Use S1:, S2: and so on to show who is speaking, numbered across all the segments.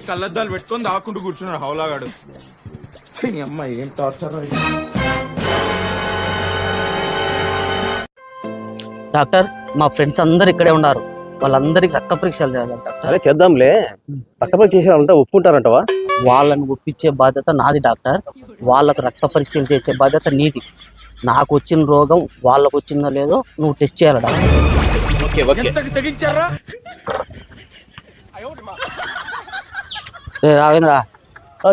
S1: కళ్ళద్దాలు పెట్టుకొని దాక్కుంటూ కూర్చున్నాడు హౌలాగాడు. అమ్మ ఏం టార్చర్.
S2: డాక్టర్ మా ఫ్రెండ్స్ అందరు ఇక్కడే ఉన్నారు, వాళ్ళందరికి రక్త పరీక్షలు చేయాలంట.
S3: సరే చేద్దాంలే, రక్త పరీక్ష చేసేవాళ్ళంటే ఒప్పుకుంటారంటవా?
S2: వాళ్ళని ఒప్పించే బాధ్యత నాది డాక్టర్, వాళ్ళకు రక్త పరీక్షలు చేసే బాధ్యత నీది. నాకు వచ్చిన రోగం వాళ్ళకు వచ్చిందో లేదో నువ్వు టెస్ట్ చేయాలి డాక్టర్.
S1: తెగించారా
S2: రావేంద్ర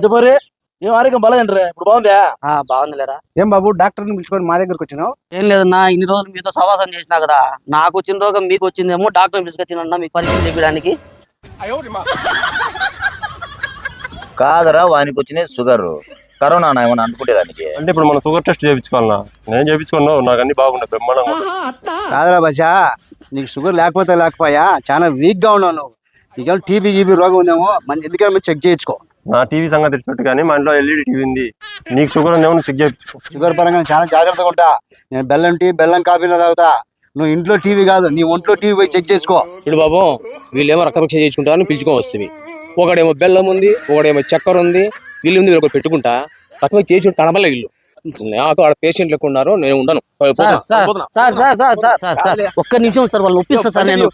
S3: చెప్పరే, ఏం ఆరోగ్యం బాగాలేదండి, ఇప్పుడు బాగుందా?
S2: బాగుందిలేరా.
S4: ఏం బాబు డాక్టర్ని పిలుచుకొని మా దగ్గరకు వచ్చినావు?
S2: ఏం లేదన్నా, ఇన్ని రోజులు మీతో సవాసం చేసినా కదా, నాకు వచ్చిన రోగం మీకు వచ్చిందేమో డాక్టర్ పిలుచుకొచ్చినా మీకు పరీక్ష చేయడానికి.
S5: కాదరా, వానికి వచ్చినది షుగర్, కరోనా ఏమన్నా అనుకుంటేదానికి.
S3: అంటే ఇప్పుడు మనం షుగర్ టెస్ట్ చేయించుకోవాలన్నా? నేను చేయించుకున్నావు, నాకు అన్ని బాగున్నాయి, బ్రహ్మాండంగా.
S4: కాదురా బసా, నీకు షుగర్ లేకపోయా చాలా వీక్ గా ఉన్నావు నువ్వు. నీకేమో టీబీ రోగం ఉందేమో, మన ఎందుకని మీరు చెక్ చేయించుకో.
S3: నా టీవీ సంగతి తెలిసినట్టు కానీ మా ఇంట్లో ఎల్ఈడి టీవీ ఉంది. నీకు షుగర్ ఉందేమో నువ్వు చెక్ చేయించుకో.
S4: షుగర్ పరంగా చాలా జాగ్రత్తగా ఉంటా. నేను బెల్లం టీ బెల్లం కాఫీలో తాగుతా. నువ్వు ఇంట్లో టీవీ కాదు, నీ ఒంట్లో టీవీ పోయి చెక్ చేసుకో.
S3: ఇప్పుడు బాబు, వీళ్ళేమో రక్త పరీక్ష చేయించుకుంటారని పిలుచుకొని వస్తుంది. ఒకడేమో బెల్లం ఉంది, ఒకడేమో చక్కెర ఉంది, వీళ్ళు ఉంది, వీళ్ళు పెట్టుకుంటా. రక్తం చేసి కనబడలే వీళ్ళు. నాకు ఆడ పేషెంట్ లెక్క ఉన్నారు, నేను ఉండను.
S2: ఒక్క నిమిషం సార్, వాళ్ళు ఒప్పిస్తా సార్. నేను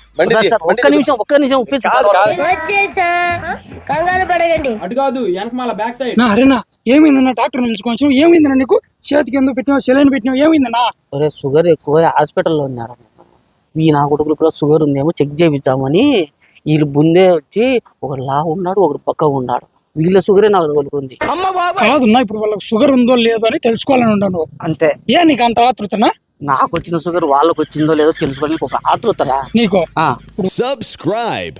S2: ఒక్క నిమిషం ఒప్పిస్తా సార్.
S1: అటు కాదు, వెనకమాల బ్యాక్ సైడ్.
S6: అరేనా ఏమైందన్నా? డాక్టర్ నిలుచుకోవచ్చు. ఏమైందన్నా నీకు? చేతికి ఎందుకు పెట్టినావు? సెలైన్ పెట్టినావు? ఏమైందన్నా?
S2: అరే షుగర్ ఎక్కువ, హాస్పిటల్లో ఉన్నారు. ఈ నా కొడుకులు కూడా షుగర్ ఉందేమో చెక్ చేయించామని వీళ్ళు ముందే వచ్చి, ఒకరు లా ఉన్నాడు, ఒకరు పక్క ఉన్నాడు. వీళ్ళ షుగరే నాకు తగులుకుంది.
S6: కాదున్నా, ఇప్పుడు వాళ్ళకి షుగర్ ఉందో లేదో అని తెలుసుకోవాలని ఉంటాను
S2: అంతే.
S6: ఏ నీకు అంత ఆతృతనా?
S2: నాకు వచ్చిన షుగర్ వాళ్ళకి వచ్చిందో లేదో తెలుసుకోవడానికి ఒక ఆతృతరా
S6: నీకు?
S7: Subscribe.